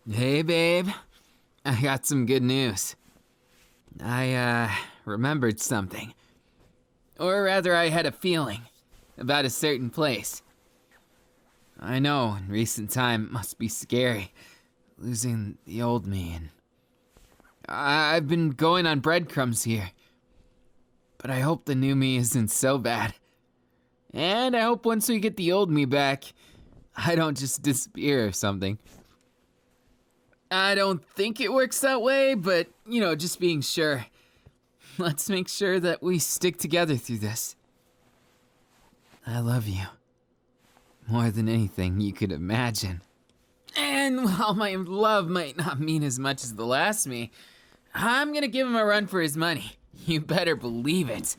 Hey, babe. I got some good news. I, remembered something. Or rather, I had a feeling about a certain place. I know in recent time it must be scary, losing the old me, and I've been going on breadcrumbs here. But I hope the new me isn't so bad. And I hope once we get the old me back, I don't just disappear or something. I don't think it works that way, but, just being sure. Let's make sure that we stick together through this. I love you. More than anything you could imagine. And while my love might not mean as much as the last me, I'm gonna give him a run for his money. You better believe it.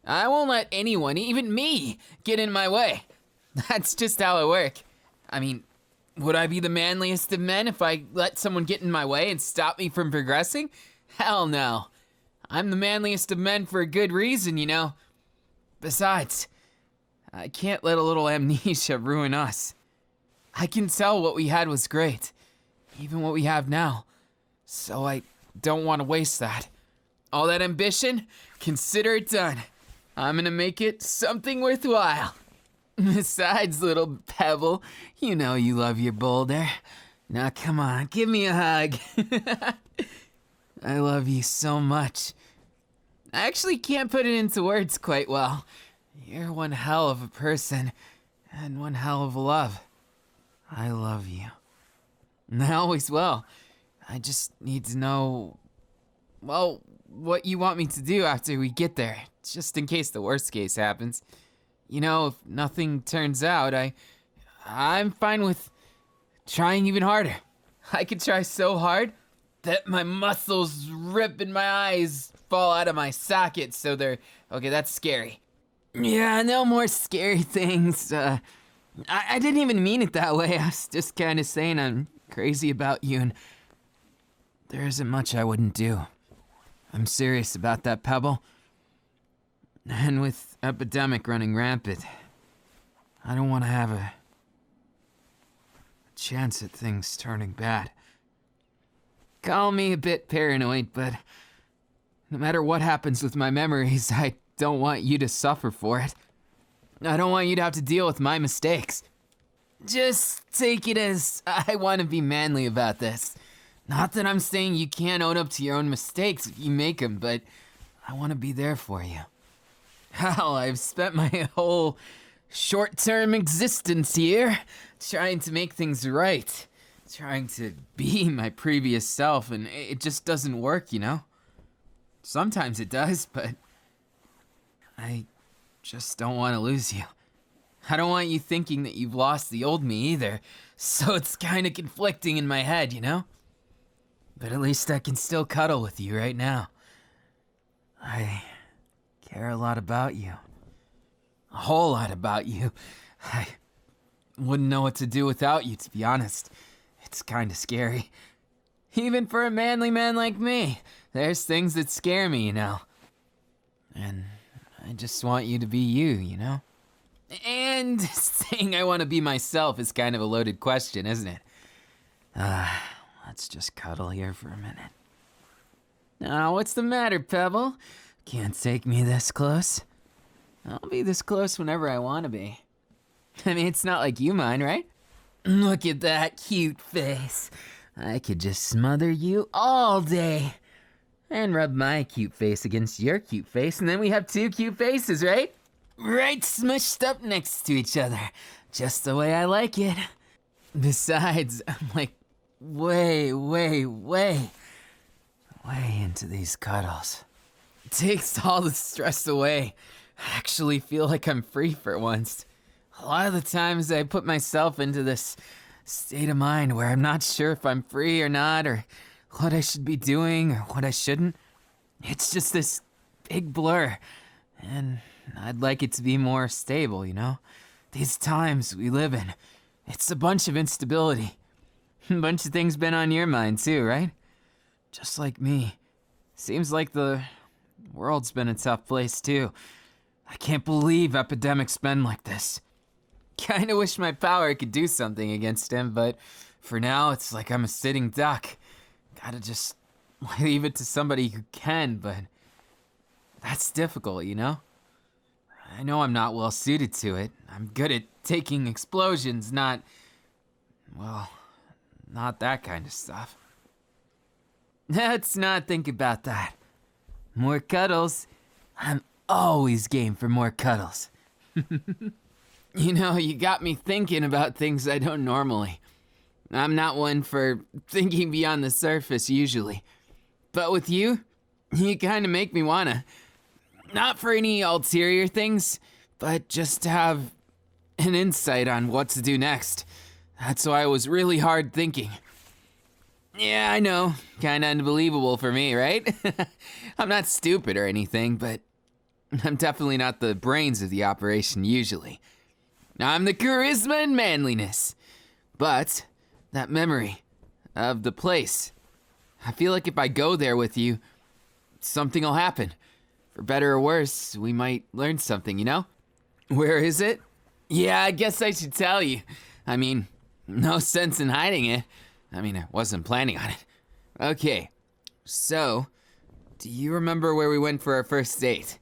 I won't let anyone, even me, get in my way. That's just how I work. I mean, would I be the manliest of men if I let someone get in my way and stop me from progressing? Hell no. I'm the manliest of men for a good reason, Besides, I can't let a little amnesia ruin us. I can tell what we had was great, even what we have now, so I don't want to waste that. All that ambition, consider it done. I'm gonna make it something worthwhile. Besides, little pebble, you know you love your boulder. Now come on, give me a hug. I love you so much. I actually can't put it into words quite well. You're one hell of a person, and one hell of a love. I love you. And I always will. I just need to know, well, what you want me to do after we get there, just in case the worst case happens. If nothing turns out, I'm fine with trying even harder. I could try so hard that my muscles rip and my eyes fall out of my sockets, so they're, okay, that's scary. Yeah, no more scary things. I didn't even mean it that way. I was just kind of saying I'm crazy about you, and there isn't much I wouldn't do. I'm serious about that, Pebble. And with epidemic running rampant, I don't want to have a chance at things turning bad. Call me a bit paranoid, but no matter what happens with my memories, I don't want you to suffer for it. I don't want you to have to deal with my mistakes. Just take it as I want to be manly about this. Not that I'm saying you can't own up to your own mistakes if you make them, but I want to be there for you. Hell, I've spent my whole short-term existence here trying to make things right. Trying to be my previous self, and it just doesn't work, Sometimes it does, but I just don't want to lose you. I don't want you thinking that you've lost the old me either, so it's kind of conflicting in my head, But at least I can still cuddle with you right now. I care a lot about you. A whole lot about you. I wouldn't know what to do without you, to be honest. It's kind of scary. Even for a manly man like me, there's things that scare me, And I just want you to be you, And saying I want to be myself is kind of a loaded question, isn't it? Let's just cuddle here for a minute. Now, what's the matter, Pebble? Can't take me this close. I'll be this close whenever I want to be. I mean, it's not like you mind, right? Look at that cute face. I could just smother you all day. And rub my cute face against your cute face, and then we have two cute faces, right? Right smushed up next to each other. Just the way I like it. Besides, I'm like way into these cuddles. It takes all the stress away. I actually feel like I'm free for once. A lot of the times I put myself into this state of mind where I'm not sure if I'm free or not, or what I should be doing or what I shouldn't. It's just this big blur, and I'd like it to be more stable, These times we live in, it's a bunch of instability. A bunch of things been on your mind too, right? Just like me. Seems like the world's been a tough place too. I can't believe epidemic's been like this. Kinda wish my power could do something against him, but For now, it's like I'm a sitting duck. Gotta just leave it to somebody who can, but that's difficult, you know? I know I'm not well suited to it. I'm good at taking explosions, not that kind of stuff. Let's not think about that. More cuddles. I'm always game for more cuddles. You know, you got me thinking about things I don't normally. I'm not one for thinking beyond the surface usually. But with you kind of make me wanna. Not for any ulterior things, but just to have an insight on what to do next. That's why it was really hard thinking. Yeah, I know, kinda unbelievable for me, right? I'm not stupid or anything, but I'm definitely not the brains of the operation usually. I'm the charisma and manliness. But that memory of the place, I feel like if I go there with you, something will happen. For better or worse, we might learn something, you know? Where is it? Yeah, I guess I should tell you. I mean, no sense in hiding it. I mean, I wasn't planning on it. Okay, so, do you remember where we went for our first date?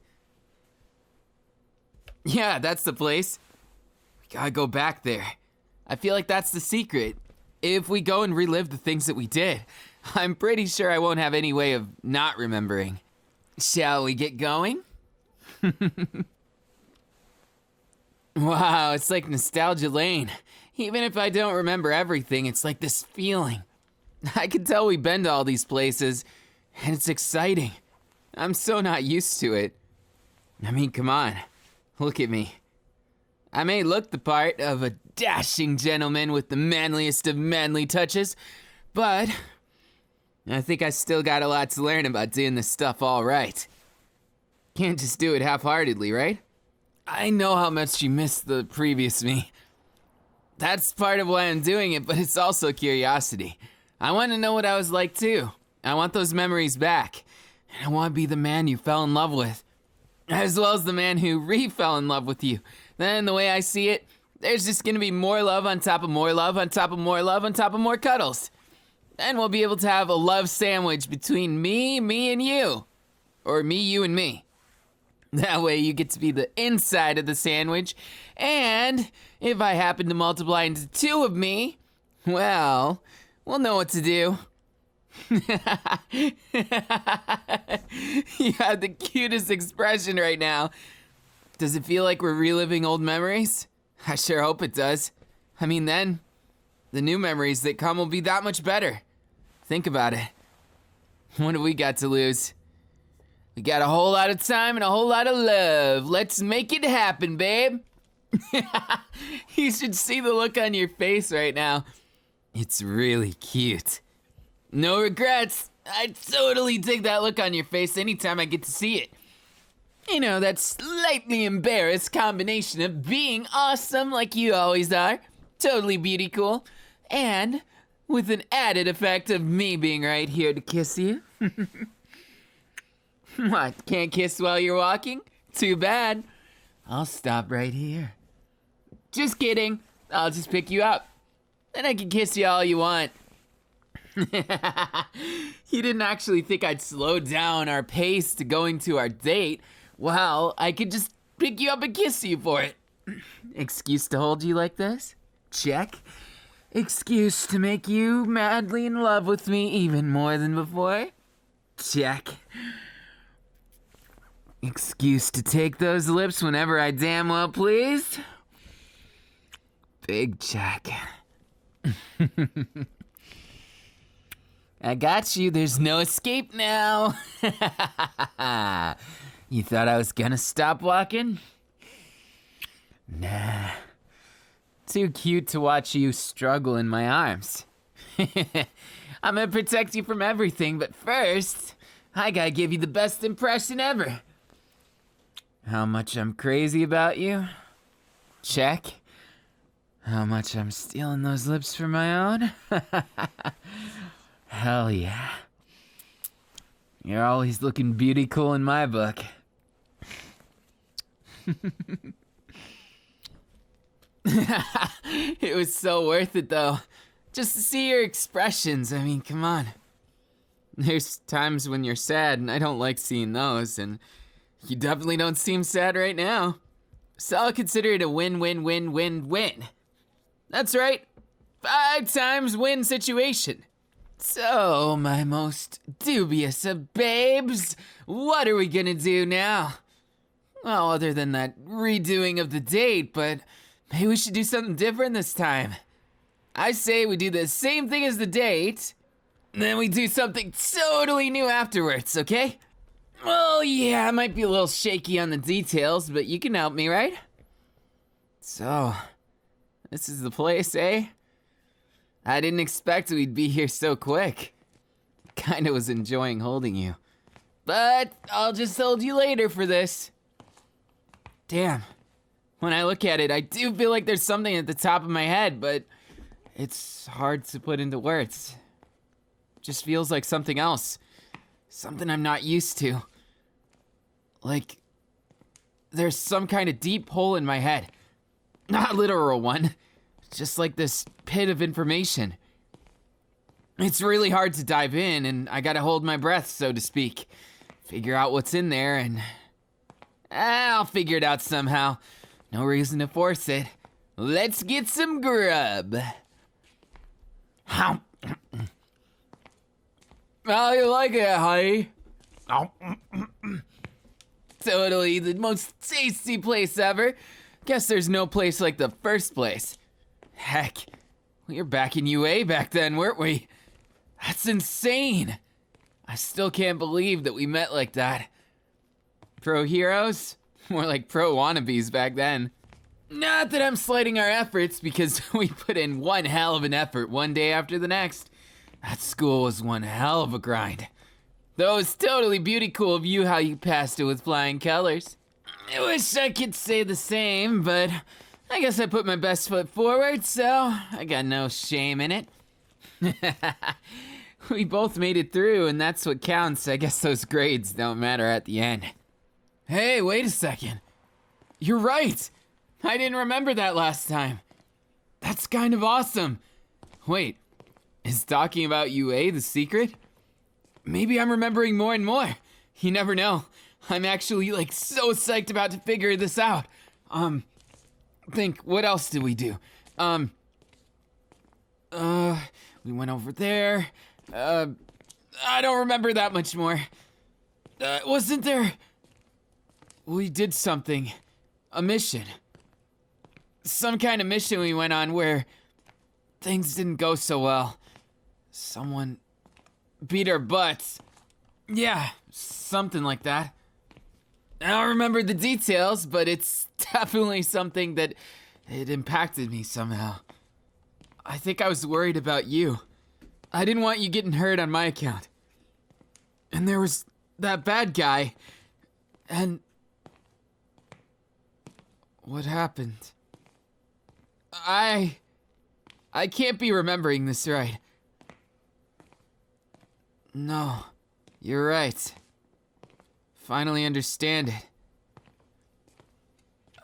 Yeah, that's the place. We gotta go back there. I feel like that's the secret. If we go and relive the things that we did, I'm pretty sure I won't have any way of not remembering. Shall we get going? Wow, it's like nostalgia lane. Even if I don't remember everything, it's like this feeling. I can tell we've been to all these places, and it's exciting. I'm so not used to it. I mean, come on, look at me. I may look the part of a dashing gentleman with the manliest of manly touches, but I think I still got a lot to learn about doing this stuff all right. Can't just do it half-heartedly, right? I know how much you missed the previous me. That's part of why I'm doing it, but it's also curiosity. I want to know what I was like too. I want those memories back. And I want to be the man you fell in love with, as well as the man who re-fell in love with you. Then the way I see it, there's just gonna be more love on top of more love on top of more love on top of more cuddles. Then we'll be able to have a love sandwich between me, and you. Or me, you, and me. That way you get to be the inside of the sandwich, and if I happen to multiply into two of me, well, we'll know what to do. You have the cutest expression right now. Does it feel like we're reliving old memories? I sure hope it does. I mean, then, the new memories that come will be that much better. Think about it. What do we got to lose? We got a whole lot of time and a whole lot of love. Let's make it happen, babe. You should see the look on your face right now. It's really cute. No regrets. I totally dig that look on your face anytime I get to see it. You know, that slightly embarrassed combination of being awesome like you always are, totally beauty cool, and with an added effect of me being right here to kiss you. What, can't kiss while you're walking? Too bad. I'll stop right here. Just kidding. I'll just pick you up. Then I can kiss you all you want. You didn't actually think I'd slow down our pace to going to our date. Well, I could just pick you up and kiss you for it. Excuse to hold you like this? Check. Excuse to make you madly in love with me even more than before? Check. Excuse to take those lips whenever I damn well please? Big check. I got you, there's no escape now. You thought I was gonna stop walking? Nah. Too cute to watch you struggle in my arms. I'm gonna protect you from everything, but first, I gotta give you the best impression ever. How much I'm crazy about you? Check. How much I'm stealing those lips for my own? Hell yeah. You're always looking beauty cool in my book. It was so worth it though. Just to see your expressions, I mean, come on. There's times when you're sad, and I don't like seeing those, and you definitely don't seem sad right now. So I'll consider it a win-win-win-win-win. That's right, 5 times win situation. So, my most dubious of babes, what are we gonna do now? Well, other than that redoing of the date, but maybe we should do something different this time. I say we do the same thing as the date, then we do something totally new afterwards, okay? Well, yeah, I might be a little shaky on the details, but you can help me, right? So, this is the place, eh? I didn't expect we'd be here so quick. Kinda was enjoying holding you. But I'll just hold you later for this. Damn. When I look at it, I do feel like there's something at the top of my head, but it's hard to put into words. Just feels like something else. Something I'm not used to. Like, there's some kind of deep hole in my head. Not a literal one. Just like this pit of information. It's really hard to dive in, and I gotta hold my breath, so to speak. Figure out what's in there, and I'll figure it out somehow. No reason to force it. Let's get some grub. How you like it, honey? Totally the most tasty place ever. Guess there's no place like the first place. Heck, we were back in UA back then, weren't we? That's insane. I still can't believe that we met like that. Pro heroes? More like pro wannabes back then. Not that I'm slighting our efforts, because we put in one hell of an effort one day after the next. That school was one hell of a grind. Though it's totally beauty cool of you how you passed it with flying colors. I wish I could say the same, but I guess I put my best foot forward, so I got no shame in it. We both made it through, and that's what counts. I guess those grades don't matter at the end. Hey, wait a second. You're right. I didn't remember that last time. That's kind of awesome. Wait, is talking about UA the secret? Maybe I'm remembering more and more. You never know. I'm actually like so psyched about to figure this out. Think, what else did we do? We went over there. I don't remember that much more. Wasn't there? We did something. A mission. Some kind of mission we went on where things didn't go so well. Someone beat our butts. Yeah, something like that. I don't remember the details, but it's definitely something that it impacted me somehow. I think I was worried about you. I didn't want you getting hurt on my account. And there was that bad guy. And what happened? I can't be remembering this right. No, you're right. Finally understand it.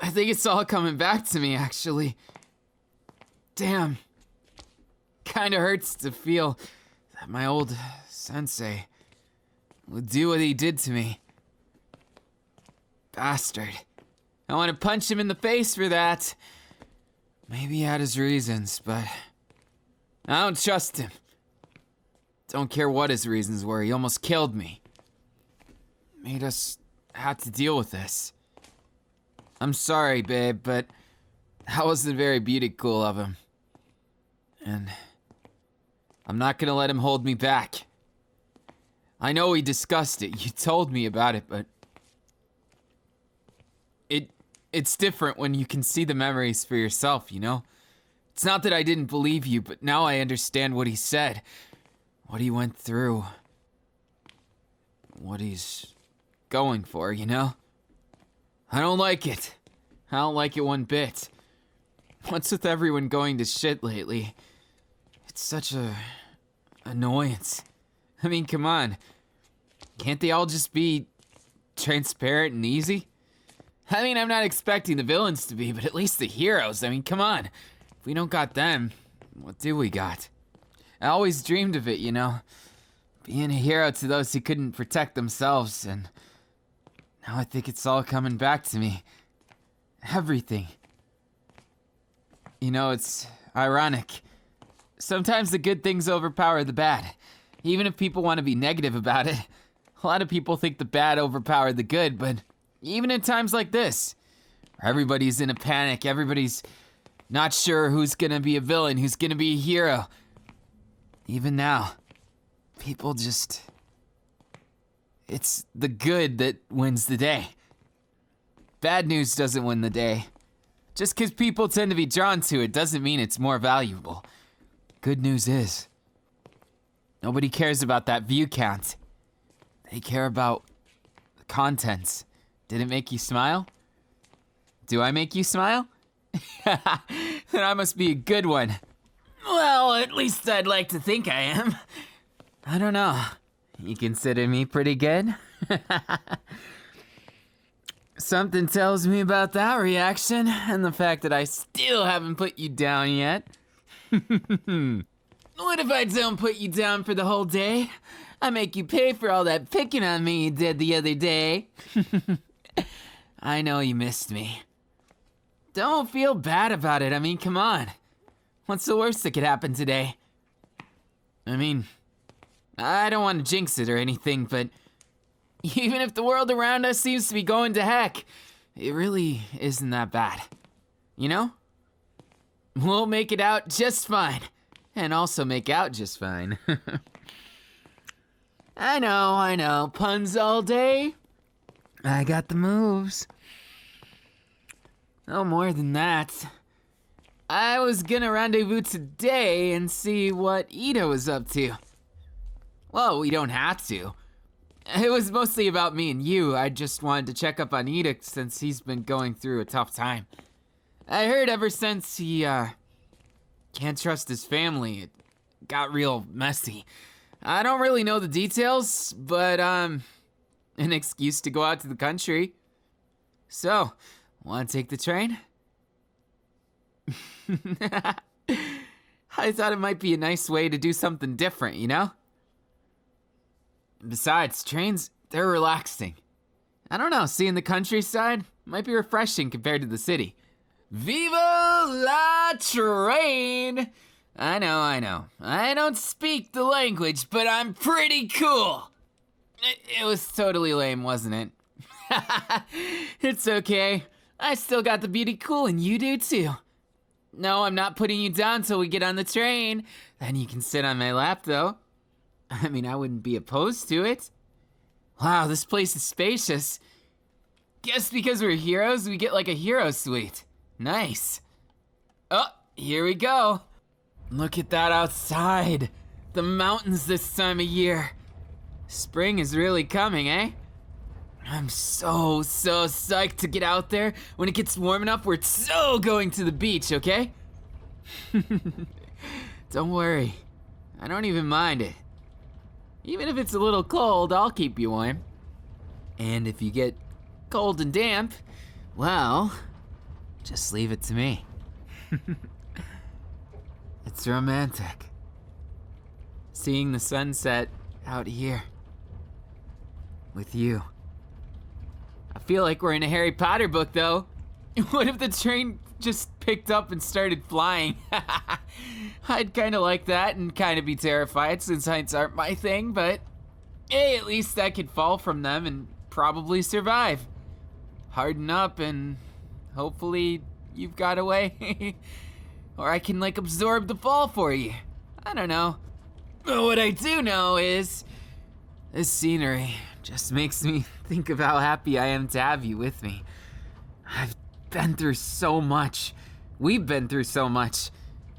I think it's all coming back to me, actually. Damn. Kinda hurts to feel that my old sensei would do what he did to me. Bastard. I want to punch him in the face for that. Maybe he had his reasons, but I don't trust him. Don't care what his reasons were, he almost killed me. Made us have to deal with this. I'm sorry, babe, but that wasn't very beauty cool of him. And I'm not gonna let him hold me back. I know we discussed it, you told me about it, but it's different when you can see the memories for yourself, you know? It's not that I didn't believe you, but now I understand what he said. What he went through. What he's going for, you know? I don't like it. I don't like it one bit. What's with everyone going to shit lately? It's such a annoyance. I mean, come on. Can't they all just be transparent and easy? I mean, I'm not expecting the villains to be, but at least the heroes. I mean, come on. If we don't got them, what do we got? I always dreamed of it, you know? Being a hero to those who couldn't protect themselves, and now I think it's all coming back to me. Everything. You know, it's ironic. Sometimes the good things overpower the bad. Even if people want to be negative about it. A lot of people think the bad overpower the good, but even in times like this, where everybody's in a panic, everybody's not sure who's gonna be a villain, who's gonna be a hero. Even now, people just... It's the good that wins the day. Bad news doesn't win the day. Just because people tend to be drawn to it doesn't mean it's more valuable. Good news is, nobody cares about that view count. They care about the contents. Did it make you smile? Do I make you smile? Then I must be a good one. Well, at least I'd like to think I am. I don't know. You consider me pretty good? Something tells me about that reaction and the fact that I still haven't put you down yet. What if I don't put you down for the whole day? I make you pay for all that picking on me you did the other day. I know you missed me. Don't feel bad about it. I mean, come on. What's the worst that could happen today? I mean, I don't want to jinx it or anything, but even if the world around us seems to be going to heck, it really isn't that bad. You know? We'll make it out just fine. And also make out just fine. I know. Puns all day. I got the moves. No more than that. I was gonna rendezvous today and see what Ida was up to. Well, we don't have to. It was mostly about me and you. I just wanted to check up on Ida since he's been going through a tough time. I heard ever since he, can't trust his family, it got real messy. I don't really know the details, but, an excuse to go out to the country. So, wanna take the train? I thought it might be a nice way to do something different, you know? Besides, trains, they're relaxing. I don't know, seeing the countryside might be refreshing compared to the city. Viva la train! I know. I don't speak the language, but I'm pretty cool. It was totally lame, wasn't it? It's okay. I still got the beauty cool and you do too. No, I'm not putting you down till we get on the train. Then you can sit on my lap though. I mean, I wouldn't be opposed to it. Wow, this place is spacious. Guess because we're heroes, we get like a hero suite. Nice. Oh, here we go. Look at that outside. The mountains this time of year. Spring is really coming, eh? I'm so psyched to get out there. When it gets warm enough, we're so going to the beach, okay? Don't worry. I don't even mind it. Even if it's a little cold, I'll keep you warm. And if you get cold and damp, well, just leave it to me. It's romantic. Seeing the sunset out here. With you. I feel like we're in a Harry Potter book, though. What if the train just picked up and started flying? I'd kind of like that and kind of be terrified since heights aren't my thing, but hey, at least I could fall from them and probably survive. Harden up and hopefully you've got away. Or I can like absorb the fall for you. I don't know. But what I do know is this scenery just makes me think of how happy I am to have you with me. I've been through so much. We've been through so much.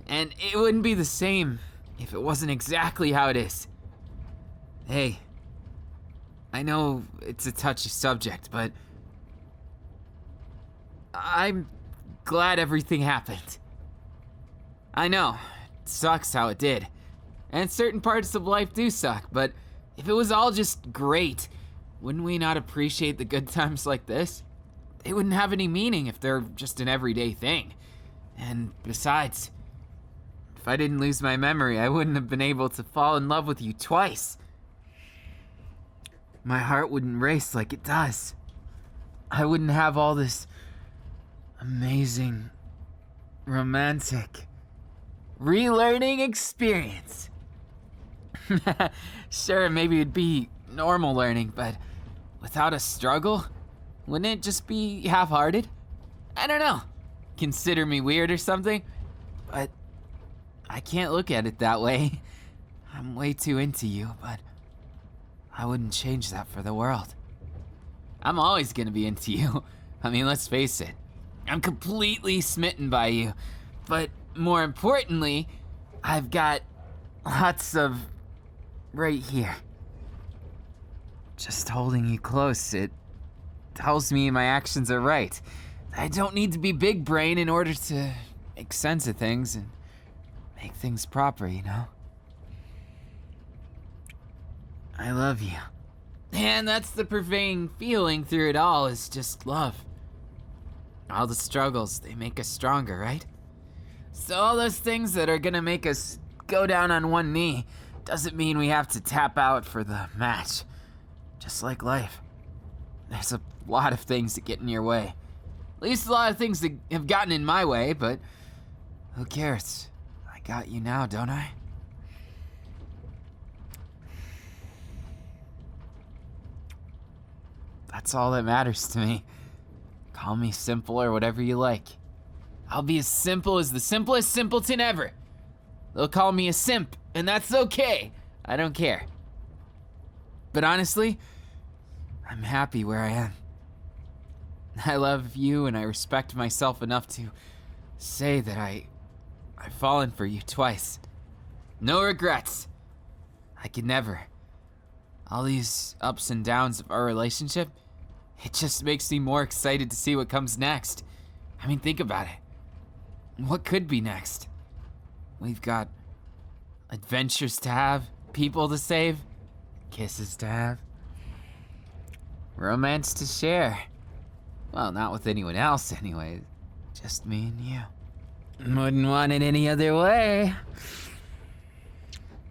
And it wouldn't be the same if it wasn't exactly how it is. Hey, I know it's a touchy subject, but I'm glad everything happened. I know, it sucks how it did. And certain parts of life do suck, but if it was all just great, wouldn't we not appreciate the good times like this? They wouldn't have any meaning if they're just an everyday thing. And besides, if I didn't lose my memory, I wouldn't have been able to fall in love with you twice. My heart wouldn't race like it does. I wouldn't have all this amazing, romantic, relearning experience. Sure, maybe it'd be normal learning, but without a struggle, wouldn't it just be half-hearted? I don't know. Consider me weird or something, but I can't look at it that way. I'm way too into you, but I wouldn't change that for the world. I'm always gonna be into you. I mean, let's face it. I'm completely smitten by you, but more importantly, I've got lots of right here. Just holding you close, it tells me my actions are right. I don't need to be big brain in order to make sense of things and make things proper, you know? I love you. And that's the pervading feeling through it all, is just love. All the struggles, they make us stronger, right? So all those things that are gonna make us go down on one knee doesn't mean we have to tap out for the match. Just like life. There's a lot of things that get in your way. At least a lot of things that have gotten in my way, but who cares? I got you now, don't I? That's all that matters to me. Call me simple or whatever you like. I'll be as simple as the simplest simpleton ever. They'll call me a simp, and that's okay. I don't care. But honestly, I'm happy where I am. I love you and I respect myself enough to say that I've fallen for you twice. No regrets. I could never. All these ups and downs of our relationship, it just makes me more excited to see what comes next. I mean, think about it. What could be next? We've got adventures to have, people to save, kisses to have, romance to share. Well, not with anyone else anyway, just me and you. Wouldn't want it any other way.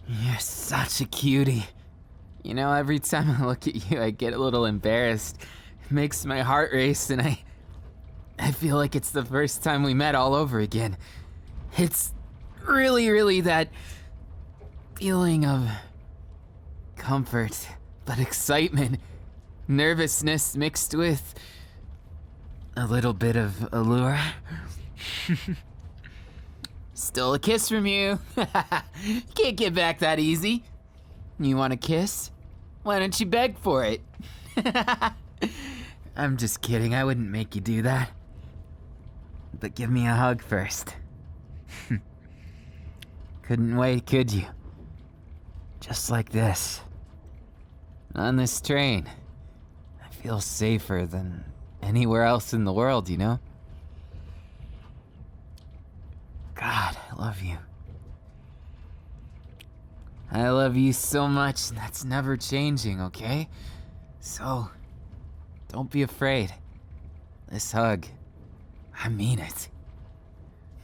You're such a cutie. You know, every time I look at you, I get a little embarrassed. It makes my heart race, and I feel like it's the first time we met all over again. It's really that feeling of comfort, but excitement, nervousness mixed with a little bit of allure. Still a kiss from you. Can't get back that easy. You want a kiss? Why don't you beg for it? I'm just kidding, I wouldn't make you do that. But give me a hug first. Couldn't wait, could you? Just like this. On this train. I feel safer than anywhere else in the world, you know? God, I love you. I love you so much, and that's never changing, okay? So, don't be afraid. This hug, I mean it.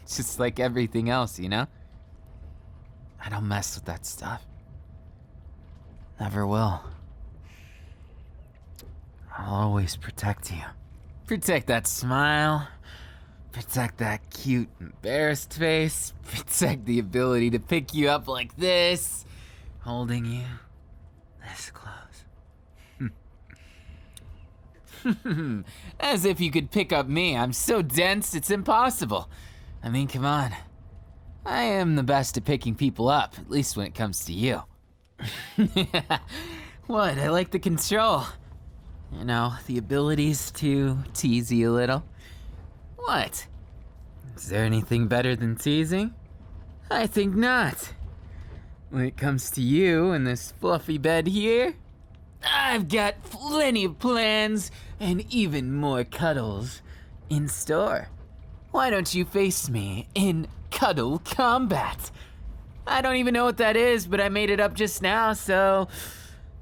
Just like everything else, you know? I don't mess with that stuff. Never will. I'll always protect you. Protect that smile. Protect that cute, embarrassed face. Protect the ability to pick you up like this. Holding you this close. As if you could pick up me. I'm so dense, it's impossible. I mean, come on. I am the best at picking people up, at least when it comes to you. What? I like the control. You know, the abilities to tease you a little. What? Is there anything better than teasing? I think not. When it comes to you and this fluffy bed here, I've got plenty of plans and even more cuddles in store. Why don't you face me in cuddle combat? I don't even know what that is, but I made it up just now, so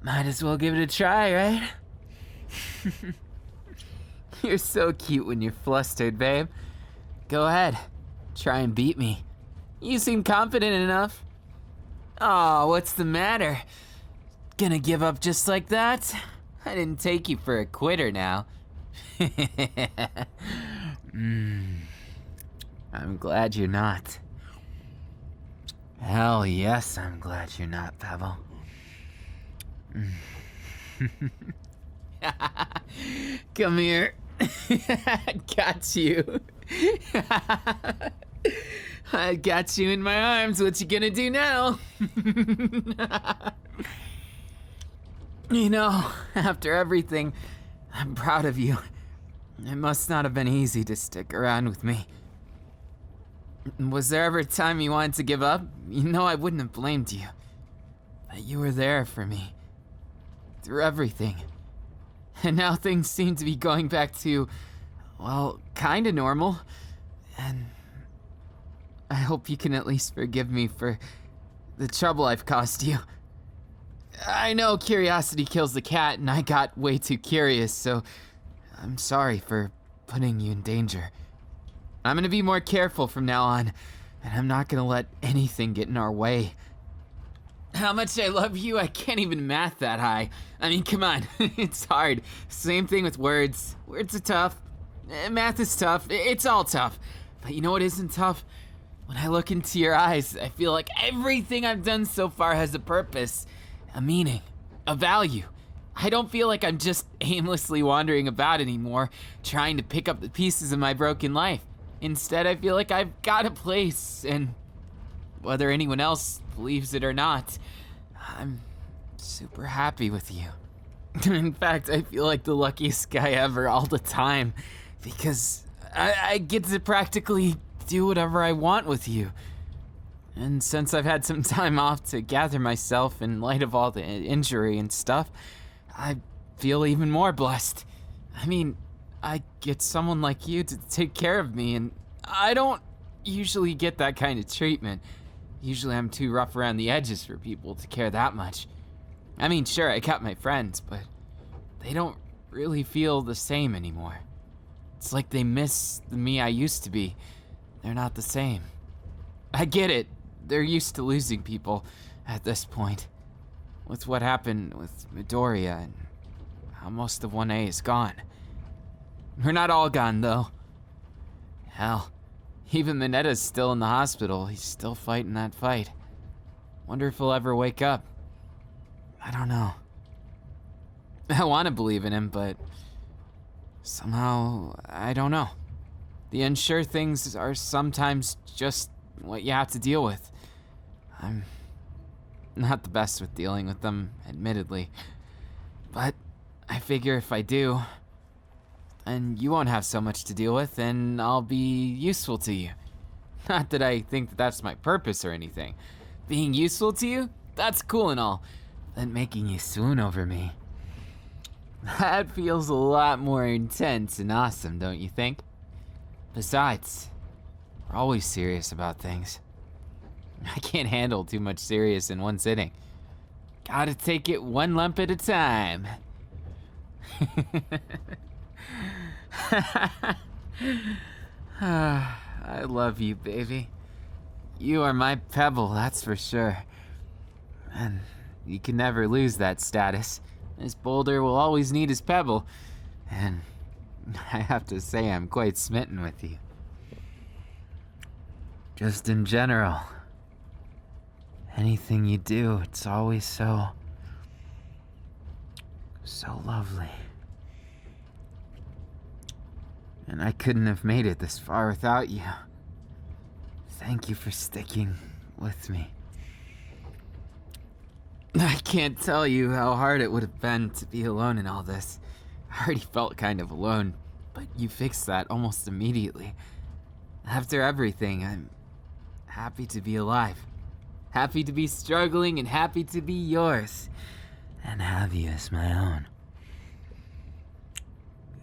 might as well give it a try, right? You're so cute when you're flustered, babe. Go ahead, try and beat me. You seem confident enough. Oh, what's the matter? Gonna give up just like that? I didn't take you for a quitter now. I'm glad you're not. Hell yes, I'm glad you're not, Pebble. Come here. Got you. I got you in my arms. What you gonna do now? You know, after everything, I'm proud of you. It must not have been easy to stick around with me. Was there ever a time you wanted to give up? You know I wouldn't have blamed you. But you were there for me. Through everything. And now things seem to be going back to, well, kinda normal. And I hope you can at least forgive me for the trouble I've caused you. I know curiosity kills the cat, and I got way too curious, so I'm sorry for putting you in danger. I'm gonna be more careful from now on, and I'm not gonna let anything get in our way. How much I love you, I can't even math that high. I mean, come on, it's hard. Same thing with words. Words are tough. Math is tough. It's all tough. But you know what isn't tough? When I look into your eyes, I feel like everything I've done so far has a purpose, a meaning, a value. I don't feel like I'm just aimlessly wandering about anymore, trying to pick up the pieces of my broken life. Instead, I feel like I've got a place, and whether anyone else believes it or not, I'm super happy with you. In fact, I feel like the luckiest guy ever all the time, because I get to practically do whatever I want with you. And since I've had some time off to gather myself in light of all the injury and stuff, I feel even more blessed. I mean, I get someone like you to take care of me, and I don't usually get that kind of treatment. Usually I'm too rough around the edges for people to care that much. I mean, sure, I got my friends, but they don't really feel the same anymore. It's like they miss the me I used to be. They're not the same. I get it. They're used to losing people at this point. With what happened with Midoriya and how most of 1A is gone. We're not all gone, though. Hell, even Minetta's still in the hospital. He's still fighting that fight. Wonder if he'll ever wake up. I don't know. I want to believe in him, but somehow, I don't know. The unsure things are sometimes just what you have to deal with. I'm not the best with dealing with them, admittedly. But I figure if I do, then you won't have so much to deal with, and I'll be useful to you. Not that I think that that's my purpose or anything. Being useful to you, that's cool and all. But making you swoon over me, that feels a lot more intense and awesome, don't you think? Besides, we're always serious about things. I can't handle too much serious in one sitting. Gotta take it one lump at a time. I love you, baby. You are my pebble, that's for sure. And you can never lose that status. This boulder will always need his pebble. And I have to say I'm quite smitten with you. Just in general. Anything you do, it's always so lovely. And I couldn't have made it this far without you. Thank you for sticking with me. I can't tell you how hard it would have been to be alone in all this. I already felt kind of alone, but you fixed that almost immediately. After everything, I'm happy to be alive. Happy to be struggling and happy to be yours. And have you as my own.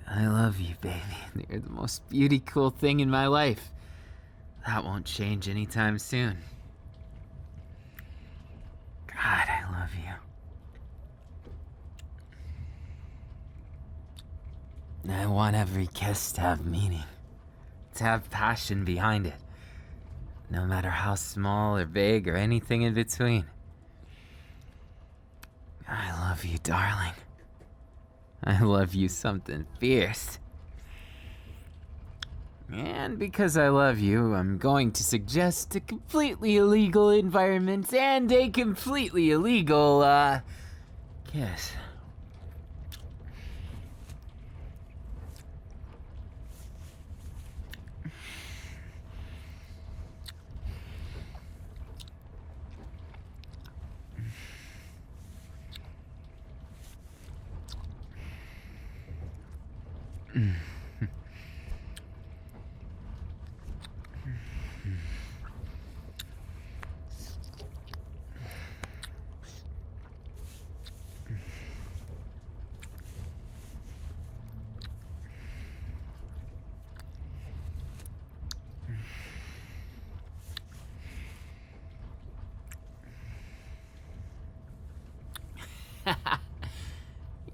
I love you, baby. You're the most beautiful thing in my life. That won't change anytime soon. God, I love you. I want every kiss to have meaning, to have passion behind it. no matter how small or big or anything in between. I love you, darling. I love you something fierce. And because I love you, I'm going to suggest a completely illegal environment and a completely illegal, kiss.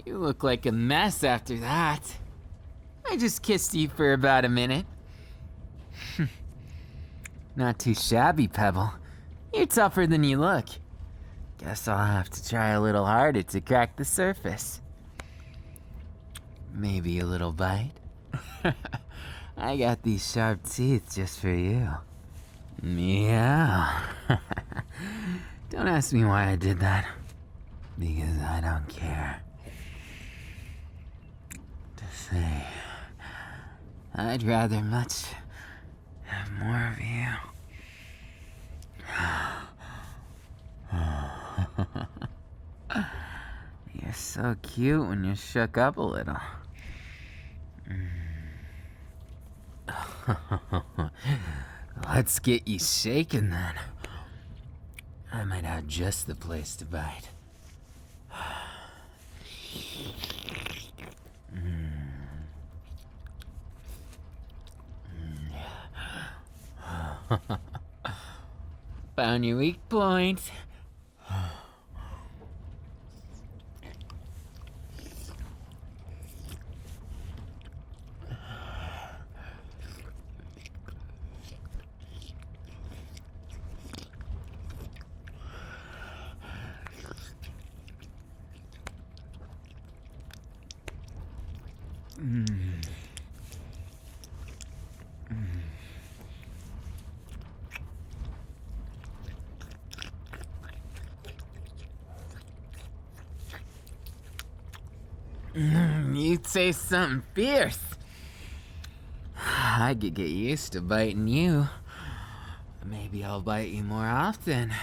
You look like a mess after that. I just kissed you for about a minute. Not too shabby, Pebble. You're tougher than you look. Guess I'll have to try a little harder to crack the surface. Maybe a little bite? I got these sharp teeth just for you. Meow. Don't ask me why I did that. Because I don't care. To say, I'd rather much have more of you. You're so cute when you're shook up a little. Let's get you shaking then. I might have just the place to bite. Found your weak point. You taste something fierce. I could get used to biting you. Maybe I'll bite you more often.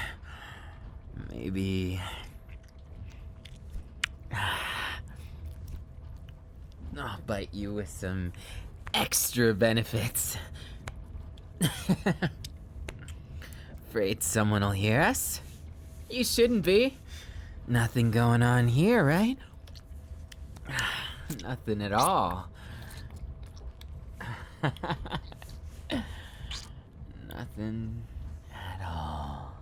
Maybe I'll bite you with some extra benefits. Afraid someone will hear us? You shouldn't be. Nothing going on here, right? Nothing at all. Nothing at all.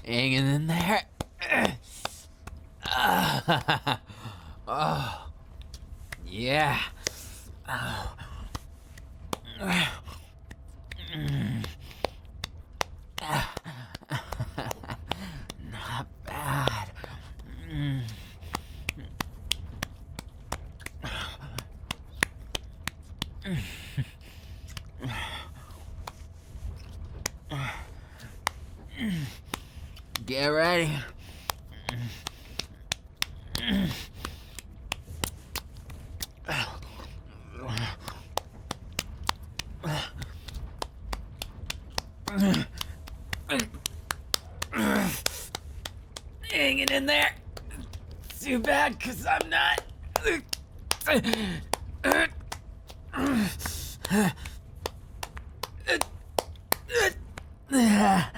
Hanging in there. Oh, yeah. Not bad. Get ready. Hanging in there. Too bad, 'cause I'm not. Damn.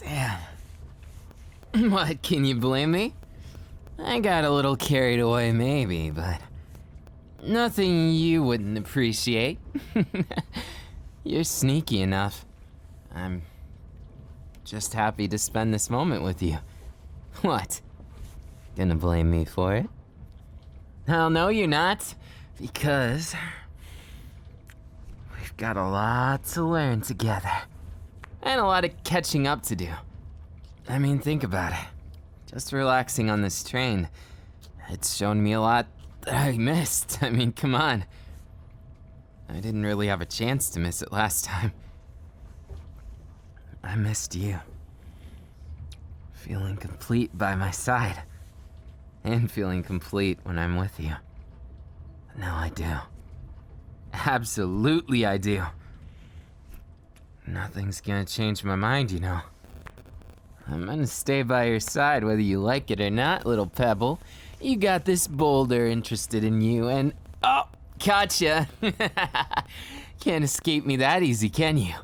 Damn. What, can you blame me? I got a little carried away maybe, but nothing you wouldn't appreciate. You're sneaky enough. I'm just happy to spend this moment with you. What? Gonna blame me for it? Hell no, you're not. Because we've got a lot to learn together. And a lot of catching up to do. I mean, think about it. Just relaxing on this train, it's shown me a lot that I missed. I mean, come on. I didn't really have a chance to miss it last time. I missed you. Feeling complete by my side. And feeling complete when I'm with you. Now I do. Absolutely I do. Nothing's gonna change my mind, you know. I'm gonna stay by your side whether you like it or not, little pebble. You got this boulder interested in you and... Oh, gotcha. Can't escape me that easy, can you?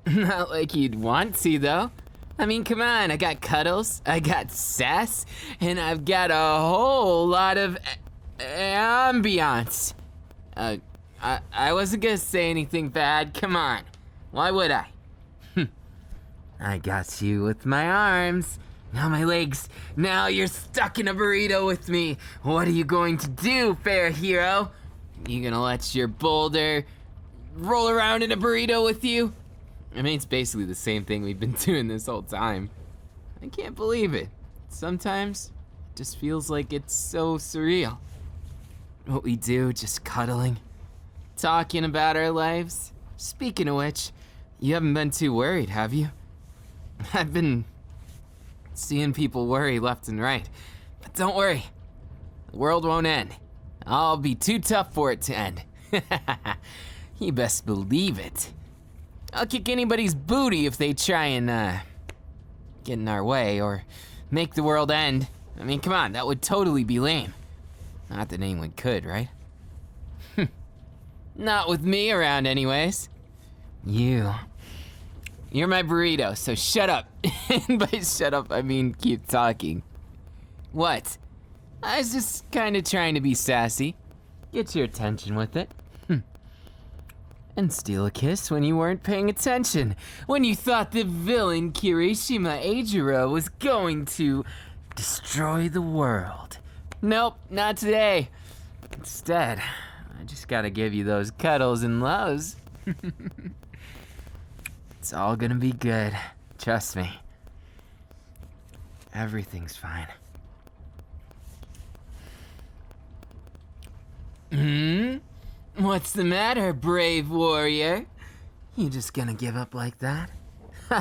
Not like you'd want to, though. I mean, come on, I got cuddles, I got sass, and I've got a whole lot of ambiance. I wasn't gonna say anything bad, come on. Why would I? I got you with my arms. Now my legs. Now you're stuck in a burrito with me. What are you going to do, fair hero? You gonna let your boulder roll around in a burrito with you? I mean, it's basically the same thing we've been doing this whole time. I can't believe it. Sometimes it just feels like it's so surreal. What we do, just cuddling, talking about our lives. Speaking of which, you haven't been too worried, have you? I've been seeing people worry left and right, but don't worry, the world won't end. I'll be too tough for it to end. You best believe it. I'll kick anybody's booty if they try and get in our way or make the world end. I mean, come on, that would totally be lame. Not that anyone could, right? Not with me around anyways. You're my burrito, so shut up. And by shut up, I mean keep talking. What? I was just kind of trying to be sassy. Get your attention with it. And steal a kiss when you weren't paying attention. When you thought the villain Kirishima Eijirou was going to destroy the world. Nope, not today. Instead, I just gotta give you those cuddles and loves. It's all gonna be good. Trust me. Everything's fine. What's the matter, brave warrior? You just gonna give up like that?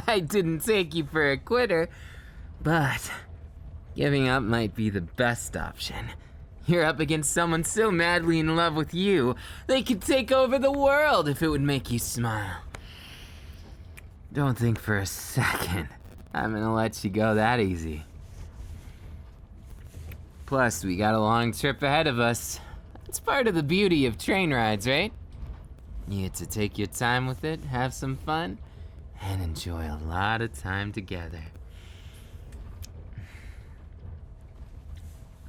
I didn't take you for a quitter, but giving up might be the best option. You're up against someone so madly in love with you, they could take over the world if it would make you smile. Don't think for a second I'm gonna let you go that easy. Plus, we got a long trip ahead of us. It's part of the beauty of train rides, right? You get to take your time with it, have some fun, and enjoy a lot of time together.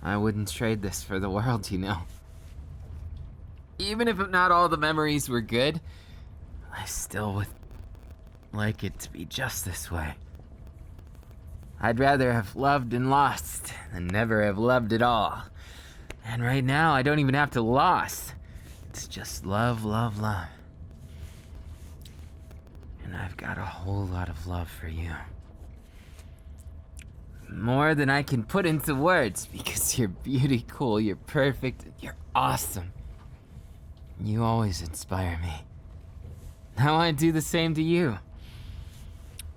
I wouldn't trade this for the world, you know. Even if not all the memories were good, I still would like it to be just this way. I'd rather have loved and lost than never have loved at all. And right now, I don't even have to lost. It's just love, love, love. And I've got a whole lot of love for you. More than I can put into words, because you're beautiful, you're perfect, you're awesome. You always inspire me. I want to do the same to you.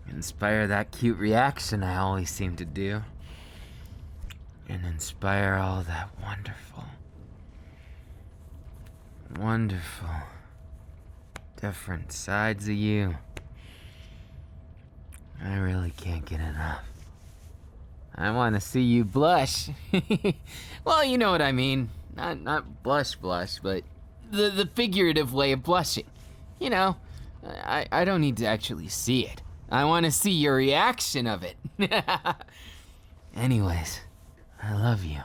Inspire that cute reaction I always seem to do. And inspire all that wonderful, different sides of you. I really can't get enough. I want to see you blush. Well, you know what I mean. Not blush, but the figurative way of blushing. You know, I don't need to actually see it. I want to see your reaction of it. Anyways, I love you.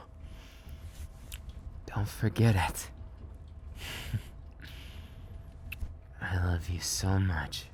Don't forget it. I love you so much.